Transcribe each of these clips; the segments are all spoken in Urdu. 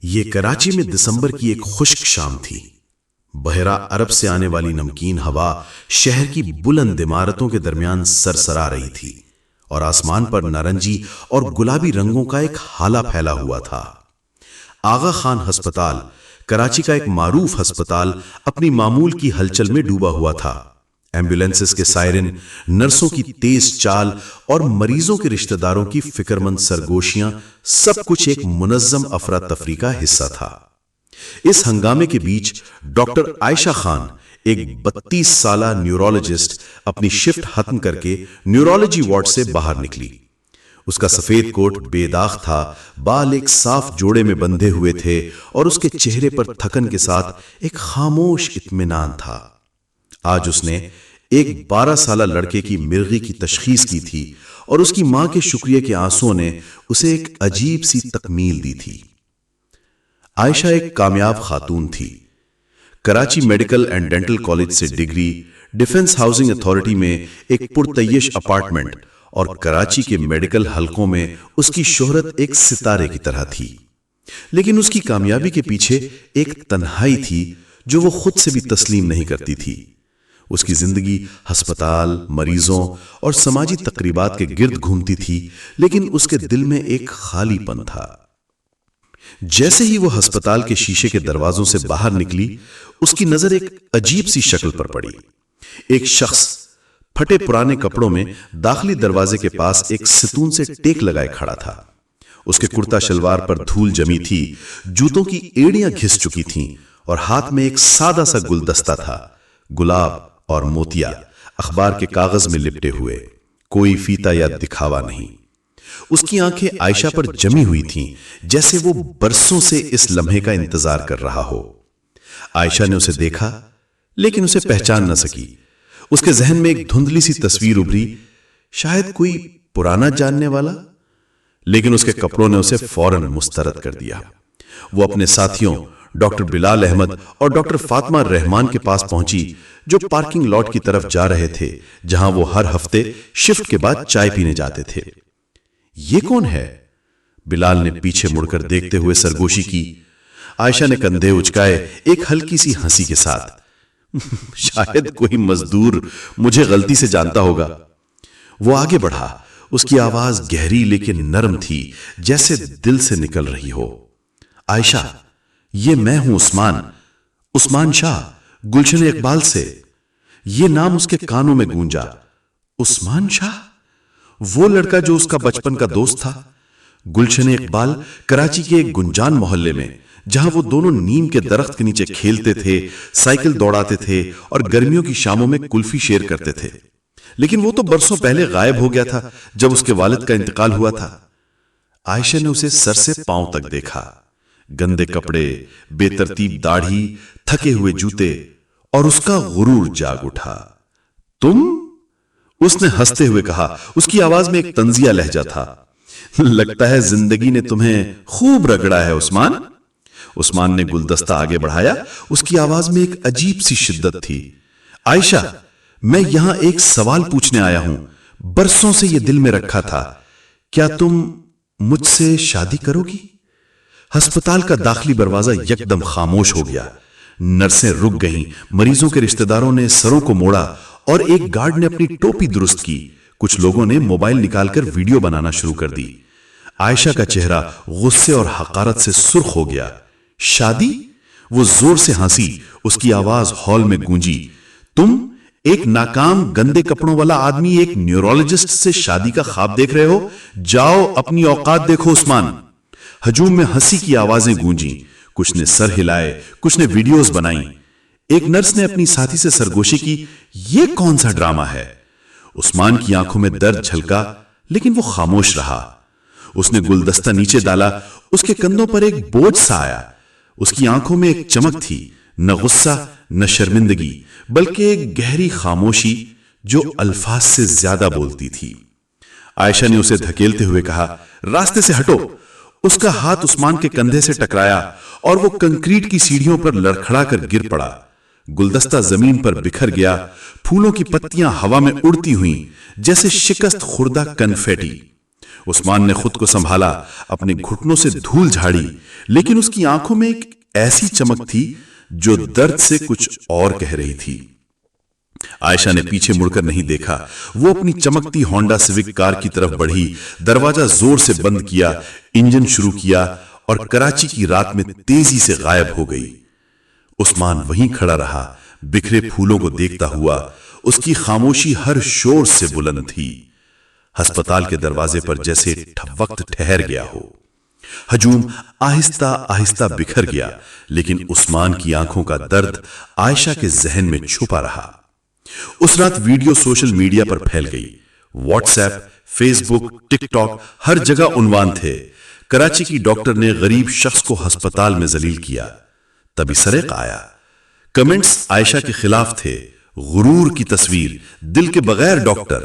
یہ کراچی میں دسمبر کی ایک خشک شام تھی۔ بحیرہ عرب سے آنے والی نمکین ہوا شہر کی بلند عمارتوں کے درمیان سرسرا رہی تھی اور آسمان پر نارنجی اور گلابی رنگوں کا ایک ہالہ پھیلا ہوا تھا۔ آغا خان ہسپتال، کراچی کا ایک معروف ہسپتال، اپنی معمول کی ہلچل میں ڈوبا ہوا تھا۔ ایمبولینسز کے سائرن، نرسوں کی تیز چال اور مریضوں کے رشتہ داروں کی فکر مند سرگوشیاں، سب کچھ ایک منظم افراتفری کا حصہ تھا۔ اس ہنگامے کے بیچ ڈاکٹر عائشہ خان، ایک 32 سالہ نیورولوجسٹ، اپنی شفٹ ختم کر کے نیورولوجی وارڈ سے باہر نکلی۔ اس کا سفید کوٹ بے داغ تھا، بال ایک صاف جوڑے میں بندھے ہوئے تھے اور اس کے چہرے پر تھکن کے ساتھ ایک خاموش اطمینان تھا۔ آج اس نے ایک 12 سالہ لڑکے کی مرغی کی تشخیص کی تھی اور اس کی ماں کے شکریہ کے آنسوؤں نے اسے ایک عجیب سی تکمیل دی تھی۔ عائشہ ایک کامیاب خاتون تھی۔ Karachi medical and dental college سے ڈگری، ڈیفنس ہاؤسنگ اتھارٹی میں ایک پرتعیش اپارٹمنٹ اور کراچی کے میڈیکل حلقوں میں اس کی شہرت ایک ستارے کی طرح تھی۔ لیکن اس کی کامیابی کے پیچھے ایک تنہائی تھی جو وہ خود سے بھی تسلیم نہیں کرتی تھی۔ اس کی زندگی ہسپتال، مریضوں اور سماجی تقریبات کے گرد گھومتی تھی، لیکن اس کے دل میں ایک خالی پن تھا۔ جیسے ہی وہ ہسپتال کے شیشے کے دروازوں سے باہر نکلی، اس کی نظر ایک عجیب سی شکل پر پڑی۔ ایک شخص پھٹے پرانے کپڑوں میں داخلی دروازے کے پاس ایک ستون سے ٹیک لگائے کھڑا تھا۔ اس کے کرتا شلوار پر دھول جمی تھی، جوتوں کی ایڑیاں گھس چکی تھیں اور ہاتھ میں ایک سادہ سا گلدستہ تھا، گلاب اور موتیا اخبار کے کاغذ میں لپٹے ہوئے، کوئی فیتا یا دکھاوا نہیں۔ اس کی آنکھیں عائشہ پر جمی ہوئی تھیں، جیسے وہ برسوں سے اس لمحے کا انتظار کر رہا ہو۔ عائشہ نے اسے دیکھا لیکن اسے پہچان نہ سکی۔ اس کے ذہن میں ایک دھندلی سی تصویر ابھری، شاید کوئی پرانا جاننے والا، لیکن اس کے کپڑوں نے اسے فوراً مسترد کر دیا۔ وہ اپنے ساتھیوں ڈاکٹر بلال احمد اور ڈاکٹر فاطمہ رحمان کے پاس پہنچی، جو پارکنگ لاٹ کی طرف جا رہے تھے، جہاں وہ ہر ہفتے شفٹ کے بعد چائے پینے جاتے تھے۔ یہ کون ہے؟ بلال نے پیچھے مڑ کر دیکھتے ہوئے سرگوشی کی۔ عائشہ نے کندھے اچکائے ایک ہلکی سی ہنسی کے ساتھ، شاید کوئی مزدور مجھے غلطی سے جانتا ہوگا۔ وہ آگے بڑھا، اس کی آواز گہری لیکن نرم تھی، جیسے دل سے نکل رہی ہو۔ عائشہ، یہ میں ہوں عثمان شاہ، گلشن اقبال سے۔ یہ نام اس کے کانوں میں گونجا۔ عثمان شاہ؟ وہ لڑکا جو اس کا بچپن کا دوست تھا۔ گلشن اقبال کراچی کے ایک گنجان محلے میں، جہاں وہ دونوں نیم کے درخت کے نیچے کھیلتے تھے، سائیکل دوڑاتے تھے اور گرمیوں کی شاموں میں کلفی شیئر کرتے تھے۔ لیکن وہ تو برسوں پہلے غائب ہو گیا تھا جب اس کے والد کا انتقال ہوا تھا۔ عائشہ نے اسے سر سے پاؤں تک دیکھا، گندے کپڑے، بے ترتیب داڑھی، تھکے ہوئے جوتے، اور اس کا غرور جاگ اٹھا۔ تم؟ اس نے ہنستے ہوئے کہا، اس کی آواز میں ایک طنزیہ لہجہ تھا۔ لگتا ہے زندگی نے تمہیں خوب رگڑا ہے عثمان۔ عثمان نے گلدستہ آگے بڑھایا، اس کی آواز میں ایک عجیب سی شدت تھی۔ عائشہ، میں یہاں ایک سوال پوچھنے آیا ہوں، برسوں سے یہ دل میں رکھا تھا، کیا تم مجھ سے شادی کرو گی؟ ہسپتال کا داخلی دروازہ یکدم خاموش ہو گیا۔ نرسیں رک گئیں، مریضوں کے رشتہ داروں نے سروں کو موڑا اور ایک گارڈ نے اپنی ٹوپی درست کی۔ کچھ لوگوں نے موبائل نکال کر ویڈیو بنانا شروع کر دی۔ عائشہ کا چہرہ غصے اور حقارت سے سرخ ہو گیا۔ شادی؟ وہ زور سے ہنسی، اس کی آواز ہال میں گونجی۔ تم، ایک ناکام گندے کپڑوں والا آدمی، ایک نیورولوجسٹ سے شادی کا خواب دیکھ رہے ہو؟ جاؤ اپنی اوقات دیکھو عثمان۔ ہجوم میں ہنسی کی آوازیں گونجیں، کچھ نے سر ہلائے، کچھ نے ویڈیوز بنائیں۔ ایک نرس نے اپنی ساتھی سے سرگوشی کی، یہ کون سا ڈرامہ ہے؟ عثمان کی آنکھوں میں درد جھلکا، لیکن وہ خاموش رہا۔ اس نے گلدستہ نیچے ڈالا، اس کے کندھوں پر ایک بوجھ سا آیا۔ اس کی آنکھوں میں ایک چمک تھی، نہ غصہ نہ شرمندگی، بلکہ ایک گہری خاموشی جو الفاظ سے زیادہ بولتی تھی۔ عائشہ نے اسے دھکیلتے ہوئے کہا، راستے سے ہٹو۔ اس کا ہاتھ عثمان کے کندھے سے ٹکرایا اور وہ کنکریٹ کی سیڑھیوں پر لڑکھڑا کر گر پڑا۔ گلدستہ زمین پر بکھر گیا، پھولوں کی پتیاں ہوا میں اڑتی ہوئیں جیسے شکست خوردہ کنفیٹی۔ عثمان نے خود کو سنبھالا، اپنے گھٹنوں سے دھول جھاڑی، لیکن اس کی آنکھوں میں ایک ایسی چمک تھی جو درد سے کچھ اور کہہ رہی تھی۔ عائشہ نے پیچھے مڑ کر نہیں دیکھا، وہ اپنی چمکتی ہونڈا سیوک کار کی طرف بڑھی، دروازہ زور سے بند کیا، انجن شروع کیا اور کراچی کی رات میں تیزی سے غائب ہو گئی۔ عثمان وہیں کھڑا رہا، بکھرے پھولوں کو دیکھتا ہوا، اس کی خاموشی ہر شور سے بلند تھی۔ ہسپتال کے دروازے پر جیسے وقت ٹھہر گیا ہو۔ ہجوم آہستہ آہستہ بکھر گیا، لیکن عثمان کی آنکھوں کا درد عائشہ کے ذہن میں چھپا رہا۔ اس رات ویڈیو سوشل میڈیا پر پھیل گئی، واٹس ایپ، فیس بک، ٹک ٹاک، ہر جگہ عنوان تھے، کراچی کی ڈاکٹر نے غریب شخص کو ہسپتال میں ذلیل کیا۔ تبھی سرق آیا، کمنٹس عائشہ کے خلاف تھے، غرور کی تصویر، دل کے بغیر ڈاکٹر۔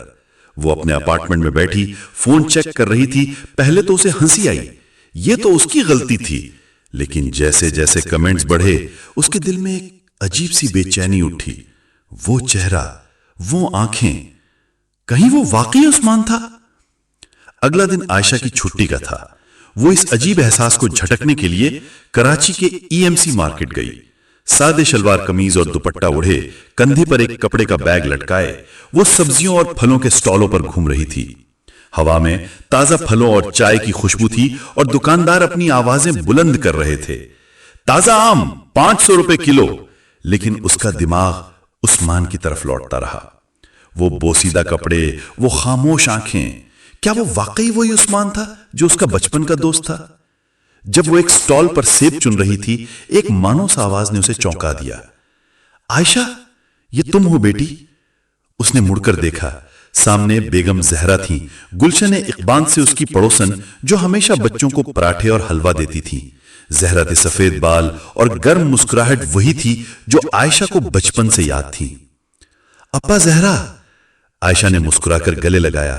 وہ اپنے اپارٹمنٹ میں بیٹھی فون چیک کر رہی تھی، پہلے تو اسے ہنسی آئی، یہ تو اس کی غلطی تھی، لیکن جیسے جیسے کمنٹس بڑھے اس کے دل میں ایک عجیب سی بے چینی اٹھی۔ وہ چہرہ، وہ آنکھیں، کہیں وہ واقعی عثمان تھا؟ اگلا دن عائشہ کی چھٹی کا تھا۔ وہ اس عجیب احساس کو جھٹکنے کے لیے کراچی کے ای ایم سی مارکیٹ گئی۔ سادے شلوار قمیض اور دوپٹہ اوڑھے، کندھے پر ایک کپڑے کا بیگ لٹکائے، وہ سبزیوں اور پھلوں کے سٹالوں پر گھوم رہی تھی۔ ہوا میں تازہ پھلوں اور چائے کی خوشبو تھی اور دکاندار اپنی آوازیں بلند کر رہے تھے، تازہ آم 500 روپے کلو۔ لیکن اس کا دماغ عثمان کی طرف لوٹتا رہا۔ وہ بوسیدہ کپڑے، وہ خاموش آنکھیں، کیا وہ واقعی وہی عثمان تھا جو اس کا بچپن کا دوست تھا؟ جب وہ ایک سٹال پر سیب چن رہی تھی، ایک مانوس آواز نے اسے چونکا دیا۔ عائشہ، یہ تم ہو بیٹی؟ اس نے مڑ کر دیکھا، سامنے بیگم زہرا تھیں، گلشن اقبال سے اس کی پڑوسن جو ہمیشہ بچوں کو پراٹھے اور حلوہ دیتی تھی۔ زہرا کے سفید بال اور گرم مسکراہٹ وہی تھی جو عائشہ کو بچپن سے یاد تھی۔ اپا زہرا، عائشہ نے مسکرا کر گلے لگایا۔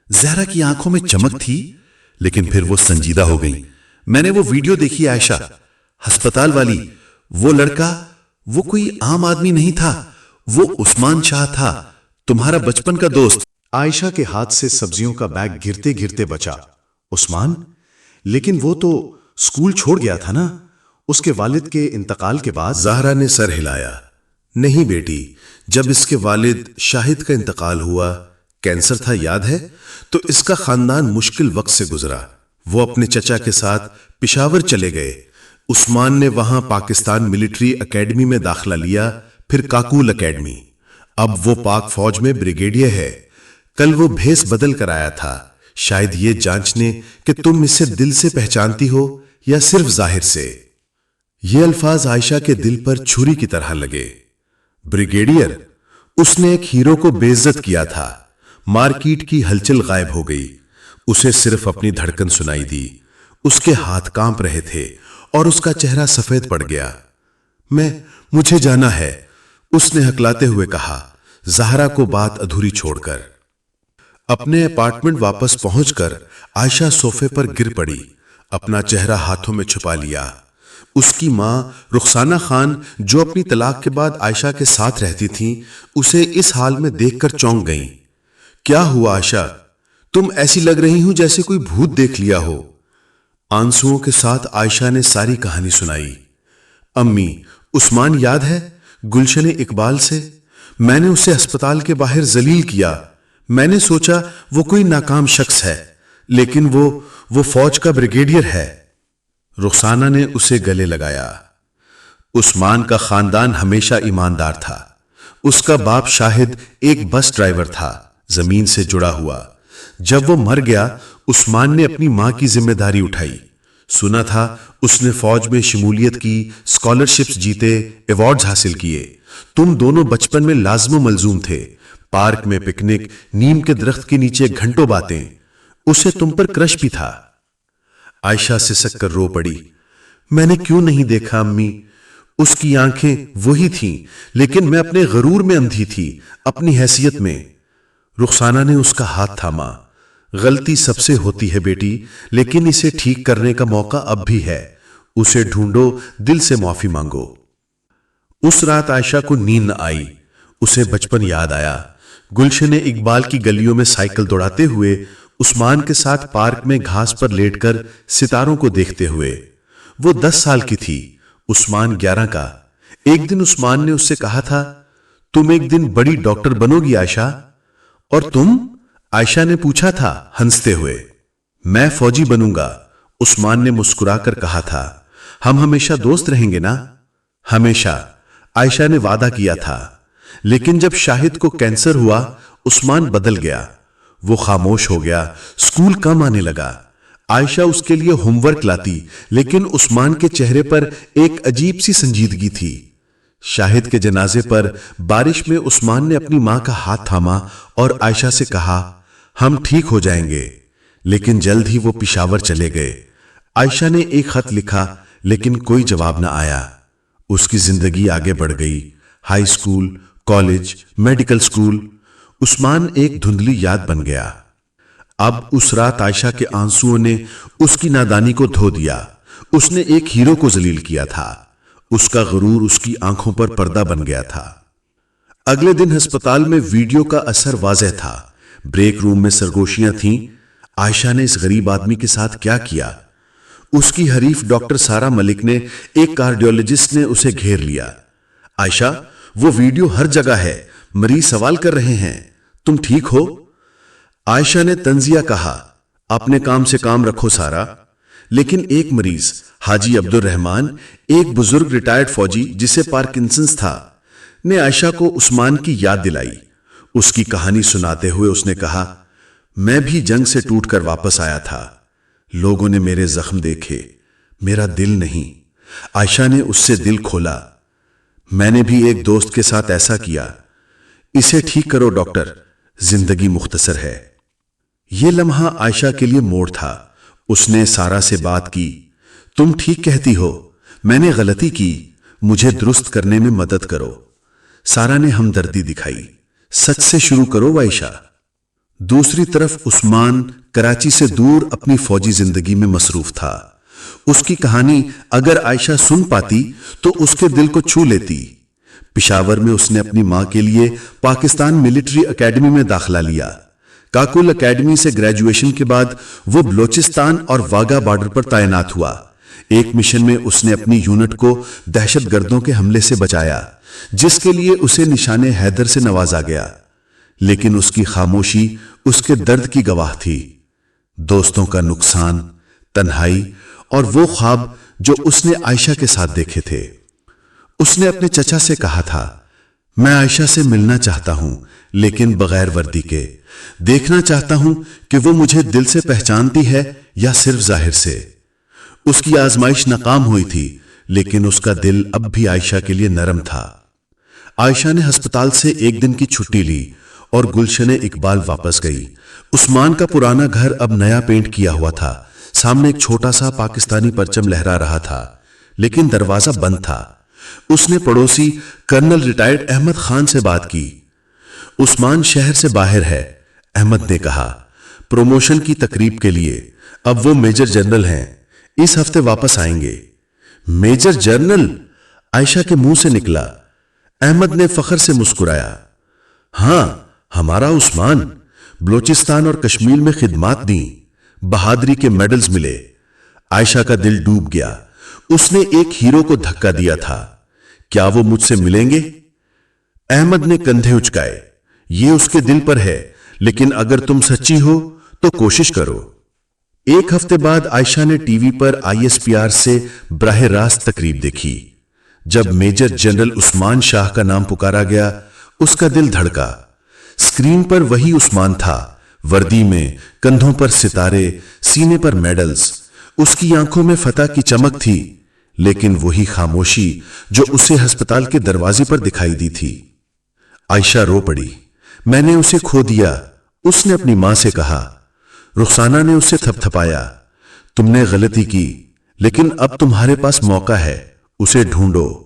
زہرا کی آنکھوں میں چمک تھی، لیکن پھر وہ سنجیدہ ہو گئی۔ میں نے وہ ویڈیو دیکھی عائشہ، ہسپتال والی، وہ لڑکا، وہ کوئی عام آدمی نہیں تھا، وہ عثمان شاہ تھا، تمہارا بچپن کا دوست۔ عائشہ کے ہاتھ سے سبزیوں کا بیگ گرتے گرتے بچا۔ عثمان؟ لیکن وہ تو اسکول چھوڑ گیا تھا نا، اس کے والد کے انتقال کے بعد؟ زہرا نے سر ہلایا۔ نہیں بیٹی، جب اس کے والد شاہد کا انتقال ہوا، کینسر تھا یاد ہے، تو اس کا خاندان مشکل وقت سے گزرا۔ وہ اپنے چچا کے ساتھ پشاور چلے گئے۔ عثمان نے وہاں پاکستان ملٹری اکیڈمی میں داخلہ لیا، پھر کاکول اکیڈمی۔ اب وہ پاک فوج میں بریگیڈیئر ہے۔ کل وہ بھیس بدل کر آیا تھا، شاید یہ جانچنے کہ تم اسے دل سے پہچانتی ہو یا صرف ظاہر سے۔ یہ الفاظ عائشہ کے دل پر چھری کی طرح لگے۔ بریگیڈیئر؟ اس نے ایک ہیرو کو بے عزت کیا تھا۔ مارکیٹ کی ہلچل غائب ہو گئی، اسے صرف اپنی دھڑکن سنائی دی۔ اس کے ہاتھ کانپ رہے تھے اور اس کا چہرہ سفید پڑ گیا۔ مجھے جانا ہے، اس نے ہکلاتے ہوئے کہا، زہرا کو بات ادھوری چھوڑ کر۔ اپنے اپارٹمنٹ واپس پہنچ کر عائشہ صوفے پر گر پڑی، اپنا چہرہ ہاتھوں میں چھپا لیا۔ اس کی ماں رخسانہ خان، جو اپنی طلاق کے بعد عائشہ کے ساتھ رہتی تھیں، اسے اس حال میں دیکھ کر چونک گئیں۔ کیا ہوا عائشہ؟ تم ایسی لگ رہی ہوں جیسے کوئی بھوت دیکھ لیا ہو۔ آنسوؤں کے ساتھ عائشہ نے ساری کہانی سنائی۔ امی، عثمان یاد ہے؟ گلشن اقبال سے میں نے اسے ہسپتال کے باہر ذلیل کیا۔ میں نے سوچا وہ کوئی ناکام شخص ہے، لیکن وہ فوج کا بریگیڈیئر ہے۔ رخسانہ نے اسے گلے لگایا۔ عثمان کا خاندان ہمیشہ ایماندار تھا۔ اس کا باپ شاہد ایک بس ڈرائیور تھا، زمین سے جڑا ہوا۔ جب وہ مر گیا، عثمان نے اپنی ماں کی ذمہ داری اٹھائی۔ سنا تھا اس نے فوج میں شمولیت کی، اسکالرشپس جیتے، ایوارڈز حاصل کیے۔ تم دونوں بچپن میں لازم و ملزوم تھے، پارک میں پکنک، نیم کے درخت کے نیچے گھنٹوں باتیں۔ اسے تم پر کرش بھی تھا۔ عائشہ سسک کر رو پڑی۔ میں نے کیوں نہیں دیکھا امی؟ اس کی آنکھیں وہی تھیں، لیکن میں اپنے غرور میں اندھی تھی، اپنی حیثیت میں۔ رخسانہ نے اس کا ہاتھ تھاما۔ غلطی سب سے ہوتی ہے بیٹی، لیکن اسے ٹھیک کرنے کا موقع اب بھی ہے۔ اسے ڈھونڈو، دل سے معافی مانگو۔ اس رات عائشہ کو نیند نہ آئی، اسے بچپن یاد آیا۔ گلشن اقبال کی گلیوں میں سائیکل دوڑاتے ہوئے عثمان کے ساتھ پارک میں گھاس پر لیٹ کر ستاروں کو دیکھتے ہوئے۔ وہ 10 سال کی تھی، عثمان 11 کا۔ ایک دن عثمان نے اس سے کہا تھا، تم ایک دن بڑی ڈاکٹر بنو گی عائشہ۔ اور تم؟ عائشہ نے پوچھا تھا ہنستے ہوئے۔ میں فوجی بنوں گا، عثمان نے مسکرا کر کہا تھا۔ ہم ہمیشہ دوست رہیں گے نا؟ ہمیشہ، عائشہ نے وعدہ کیا تھا۔ لیکن جب شاہد کو کینسر ہوا، عثمان بدل گیا۔ وہ خاموش ہو گیا، اسکول کم آنے لگا۔ عائشہ اس کے لیے ہوم ورک لاتی، لیکن عثمان کے چہرے پر ایک عجیب سی سنجیدگی تھی۔ شاہد کے جنازے پر بارش میں عثمان نے اپنی ماں کا ہاتھ تھاما اور عائشہ سے کہا، ہم ٹھیک ہو جائیں گے۔ لیکن جلد ہی وہ پشاور چلے گئے۔ عائشہ نے ایک خط لکھا، لیکن کوئی جواب نہ آیا۔ اس کی زندگی آگے بڑھ گئی، high school, college, medical school. Usman ایک دھندلی یاد بن گیا۔ اب اس رات عائشہ کے آنسوؤں نے اس کی نادانی کو دھو دیا۔ اس نے ایک ہیرو کو ذلیل کیا تھا۔ اس کا غرور اس کی آنکھوں پر پردہ بن گیا تھا۔ اگلے دن ہسپتال میں ویڈیو کا اثر واضح تھا۔ بریک روم میں سرگوشیاں تھیں۔ عائشہ نے اس غریب آدمی کے ساتھ کیا کیا؟ اس کی حریف ڈاکٹر سارا ملک نے، ایک کارڈیولوجسٹ نے اسے گھیر لیا۔ عائشہ، وہ ویڈیو ہر جگہ ہے، مریض سوال کر رہے ہیں، تم ٹھیک ہو؟ عائشہ نے طنزیہ کہا، اپنے کام سے کام رکھو سارا۔ لیکن ایک مریض، حاجی عبد الرحمان، ایک بزرگ ریٹائرڈ فوجی جسے پارکنسنس تھا، نے عائشہ کو عثمان کی یاد دلائی۔ اس کی کہانی سناتے ہوئے اس نے کہا، میں بھی جنگ سے ٹوٹ کر واپس آیا تھا۔ لوگوں نے میرے زخم دیکھے، میرا دل نہیں۔ عائشہ نے اس سے دل کھولا۔ میں نے بھی ایک دوست کے ساتھ ایسا کیا۔ اسے ٹھیک کرو ڈاکٹر، زندگی مختصر ہے۔ یہ لمحہ عائشہ کے لیے موڑ تھا۔ اس نے سارا سے بات کی، تم ٹھیک کہتی ہو، میں نے غلطی کی، مجھے درست کرنے میں مدد کرو۔ سارا نے ہمدردی دکھائی، سچ سے شروع کرو عائشہ۔ دوسری طرف عثمان کراچی سے دور اپنی فوجی زندگی میں مصروف تھا۔ اس کی کہانی اگر عائشہ سن پاتی تو اس کے دل کو چھو لیتی۔ پشاور میں اس نے اپنی ماں کے لیے پاکستان ملٹری اکیڈمی میں داخلہ لیا۔ کاکل اکیڈمی سے گریجویشن کے بعد وہ بلوچستان اور واگا بارڈر پر تعینات ہوا۔ ایک مشن میں اس نے اپنی یونٹ کو دہشت گردوں کے حملے سے بچایا، جس کے لیے اسے نشان حیدر سے نوازا گیا۔ لیکن اس کی خاموشی اس کے درد کی گواہ تھی۔ دوستوں کا نقصان، تنہائی اور وہ خواب جو اس نے عائشہ کے ساتھ دیکھے تھے۔ اس نے اپنے چچا سے کہا تھا، میں عائشہ سے ملنا چاہتا ہوں، لیکن بغیر وردی کے۔ دیکھنا چاہتا ہوں کہ وہ مجھے دل سے پہچانتی ہے یا صرف ظاہر سے۔ اس کی آزمائش ناکام ہوئی تھی، لیکن اس کا دل اب بھی عائشہ کے لیے نرم تھا۔ عائشہ نے ہسپتال سے ایک دن کی چھٹی لی اور گلشن اقبال واپس گئی۔ عثمان کا پرانا گھر اب نیا پینٹ کیا ہوا تھا۔ سامنے ایک چھوٹا سا پاکستانی پرچم لہرا رہا تھا، لیکن دروازہ بند تھا۔ اس نے پڑوسی کرنل ریٹائرڈ احمد خان سے بات کی۔ عثمان شہر سے باہر ہے، احمد نے کہا، پروموشن کی تقریب کے لیے۔ اب وہ میجر جنرل ہیں، اس ہفتے واپس آئیں گے۔ Major general? عائشہ کے منہ سے نکلا۔ احمد نے فخر سے مسکرایا، ہاں، ہمارا عثمان، بلوچستان اور کشمیر میں خدمات دیں، بہادری کے میڈلز ملے۔ عائشہ کا دل ڈوب گیا۔ اس نے ایک ہیرو کو دھکا دیا تھا، کیا وہ مجھ سے ملیں گے؟ احمد نے کندھے اچکائے، یہ اس کے دل پر ہے، لیکن اگر تم سچی ہو تو کوشش کرو۔ ایک ہفتے بعد عائشہ نے ٹی وی پر ISPR سے براہ راست تقریب دیکھی۔ جب میجر جنرل عثمان شاہ کا نام پکارا گیا، اس کا دل دھڑکا۔ اسکرین پر وہی عثمان تھا، وردی میں، کندھوں پر ستارے، سینے پر میڈلز۔ اس کی آنکھوں میں فتح کی چمک تھی، لیکن وہی خاموشی جو اسے ہسپتال کے دروازے پر دکھائی دی تھی۔ عائشہ رو پڑی، میں نے اسے کھو دیا، اس نے اپنی ماں سے کہا۔ رخسانہ نے اسے تھپ تھپایا، تم نے غلطی کی، لیکن اب تمہارے پاس موقع ہے، اسے ڈھونڈو۔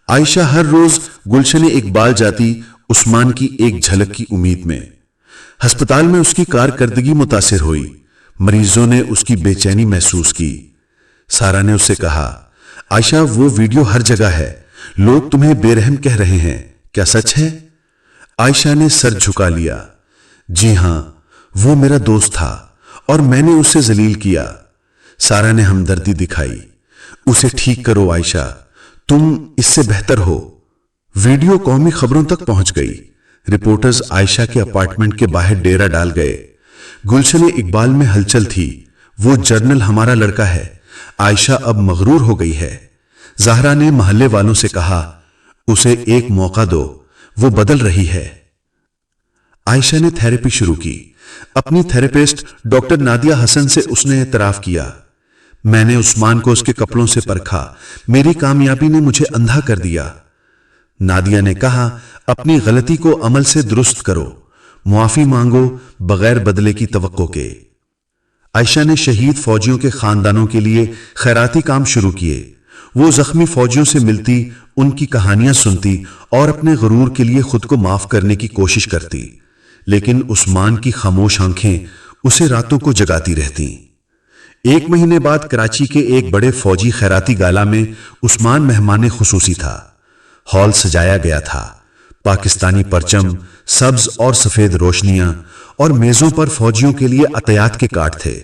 عائشہ ہر روز گلشن اقبال جاتی، عثمان کی ایک جھلک کی امید میں۔ ہسپتال میں اس کی کارکردگی متاثر ہوئی، مریضوں نے اس کی بے چینی محسوس کی۔ سارا نے اس سے کہا، عائشہ وہ ویڈیو ہر جگہ ہے، لوگ تمہیں بے رحم کہہ رہے ہیں، کیا سچ ہے؟ عائشہ نے سر جھکا لیا، جی ہاں، وہ میرا دوست تھا اور میں نے اسے ذلیل کیا۔ سارا نے ہمدردی دکھائی۔ اسے ٹھیک کرو عائشہ، تم اس سے بہتر ہو۔ ویڈیو قومی خبروں تک پہنچ گئی۔ رپورٹرز عائشہ کے اپارٹمنٹ کے باہر ڈیرا ڈال گئے۔ گلشن اقبال میں ہلچل تھی۔ وہ جرنل ہمارا لڑکا ہے، عائشہ اب مغرور ہو گئی ہے۔ زہرا نے محلے والوں سے کہا، اسے ایک موقع دو، وہ بدل رہی ہے۔ عائشہ نے تھراپی شروع کی۔ اپنی تھراپسٹ ڈاکٹر نادیہ حسن سے اس نے اعتراف کیا، میں نے عثمان کو اس کے کپڑوں سے پرکھا، میری کامیابی نے مجھے اندھا کر دیا۔ نادیہ نے کہا، اپنی غلطی کو عمل سے درست کرو، معافی مانگو بغیر بدلے کی توقع کے۔ عائشہ نے شہید فوجیوں کے خاندانوں کے لیے خیراتی کام شروع کیے۔ وہ زخمی فوجیوں سے ملتی، ان کی کہانیاں سنتی اور اپنے غرور کے لیے خود کو معاف کرنے کی کوشش کرتی، لیکن عثمان کی خاموش آنکھیں اسے راتوں کو جگاتی رہتیں۔ 1 مہینے بعد کراچی کے ایک بڑے فوجی خیراتی گالا میں عثمان مہمان خصوصی تھا۔ ہال سجایا گیا تھا، پاکستانی پرچم، سبز اور سفید روشنیاں اور میزوں پر فوجیوں کے لیے عطیات کے کارڈ تھے۔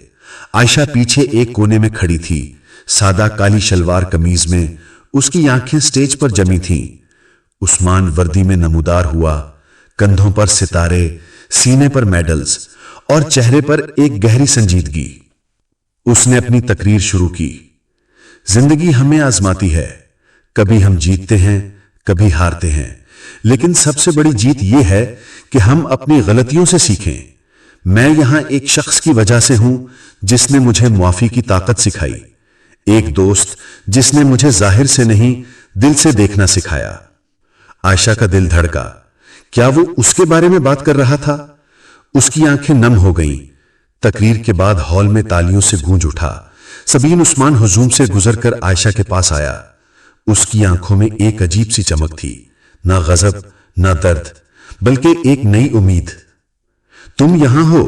عائشہ پیچھے ایک کونے میں کھڑی تھی، سادہ کالی شلوار قمیض میں، اس کی آنکھیں سٹیج پر جمی تھیں۔ عثمان وردی میں نمودار ہوا، کندھوں پر ستارے، سینے پر میڈلز اور چہرے پر ایک گہری سنجیدگی۔ اس نے اپنی تقریر شروع کی، زندگی ہمیں آزماتی ہے، کبھی ہم جیتتے ہیں، کبھی ہارتے ہیں، لیکن سب سے بڑی جیت یہ ہے کہ ہم اپنی غلطیوں سے سیکھیں۔ میں یہاں ایک شخص کی وجہ سے ہوں جس نے مجھے معافی کی طاقت سکھائی، ایک دوست جس نے مجھے ظاہر سے نہیں دل سے دیکھنا سکھایا۔ عائشہ کا دل دھڑکا، کیا وہ اس کے بارے میں بات کر رہا تھا؟ اس کی آنکھیں نم ہو گئیں۔ تقریر کے بعد ہال میں تالیوں سے گونج اٹھا۔ سبین عثمان ہجوم سے گزر کر عائشہ کے پاس آیا۔ اس کی آنکھوں میں ایک عجیب سی چمک تھی، نہ غضب نہ درد، بلکہ ایک نئی امید۔ تم یہاں ہو؟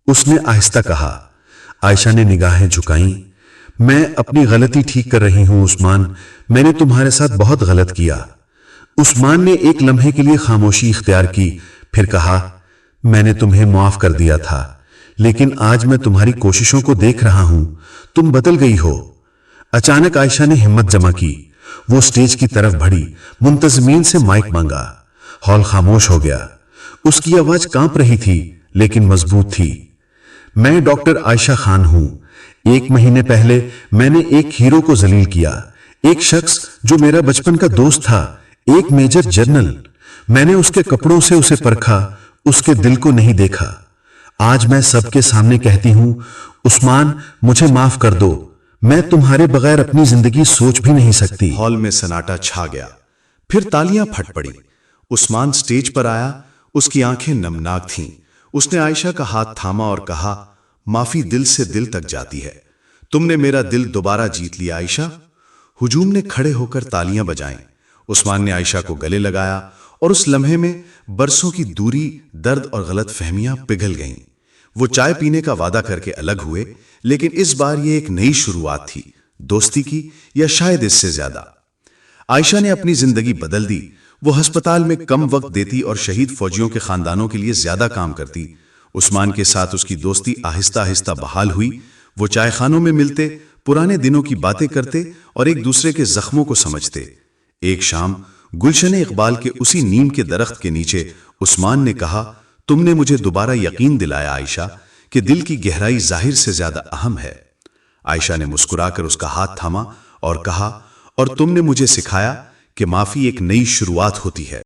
اس نے آہستہ کہا۔ عائشہ نے نگاہیں جھکائیں۔ میں اپنی غلطی ٹھیک کر رہی ہوں عثمان، میں نے تمہارے ساتھ بہت غلط کیا۔ عثمان نے ایک لمحے کے لیے خاموشی اختیار کی، پھر کہا، میں نے تمہیں معاف کر دیا تھا، لیکن آج میں تمہاری کوششوں کو دیکھ رہا ہوں، تم بدل گئی ہو۔ اچانک عائشہ نے ہمت جمع کی، وہ سٹیج کی طرف بڑھی، منتظمین سے مائک مانگا۔ ہال خاموش ہو گیا۔ اس کی آواز کانپ رہی تھی لیکن مضبوط تھی۔ میں ڈاکٹر عائشہ خان ہوں۔ 1 مہینے پہلے میں نے ایک ہیرو کو ذلیل کیا، ایک شخص جو میرا بچپن کا دوست تھا، ایک میجر جنرل۔ میں نے اس کے کپڑوں سے اسے پرکھا، اس کے دل کو نہیں دیکھا۔ آج میں سب کے سامنے کہتی ہوں، عثمان مجھے معاف کر دو، میں تمہارے بغیر اپنی زندگی سوچ بھی نہیں سکتی۔ ہال میں سناٹا چھا گیا، پھر تالیاں پھٹ پڑی۔ عثمان سٹیج پر آیا، اس کی آنکھیں نمناک تھیں۔ اس نے عائشہ کا ہاتھ تھاما اور کہا، معافی دل سے دل تک جاتی ہے، تم نے میرا دل دوبارہ جیت لیا عائشہ۔ ہجوم نے کھڑے ہو کر تالیاں بجائیں۔ عثمان نے عائشہ کو گلے لگایا اور اس لمحے میں برسوں کی دوری، درد اور غلط فہمیاں پگھل گئیں۔ وہ چائے پینے کا وعدہ کر کے الگ ہوئے، لیکن اس بار یہ ایک نئی شروعات تھی، دوستی کی یا شاید اس سے زیادہ۔ عائشہ نے اپنی زندگی بدل دی۔ وہ ہسپتال میں کم وقت دیتی اور شہید فوجیوں کے خاندانوں کے لیے زیادہ کام کرتی۔ عثمان کے ساتھ اس کی دوستی آہستہ آہستہ بحال ہوئی۔ وہ چائے خانوں میں ملتے، پرانے دنوں کی باتیں کرتے اور ایک دوسرے کے زخموں کو سمجھتے۔ ایک شام گلشن اقبال کے اسی نیم کے درخت کے نیچے عثمان نے کہا، تم نے مجھے دوبارہ یقین دلایا عائشہ کہ دل کی گہرائی ظاہر سے زیادہ اہم ہے۔ عائشہ نے مسکرا کر اس کا ہاتھ تھاما اور کہا، اور تم نے مجھے سکھایا کہ معافی ایک نئی شروعات ہوتی ہے۔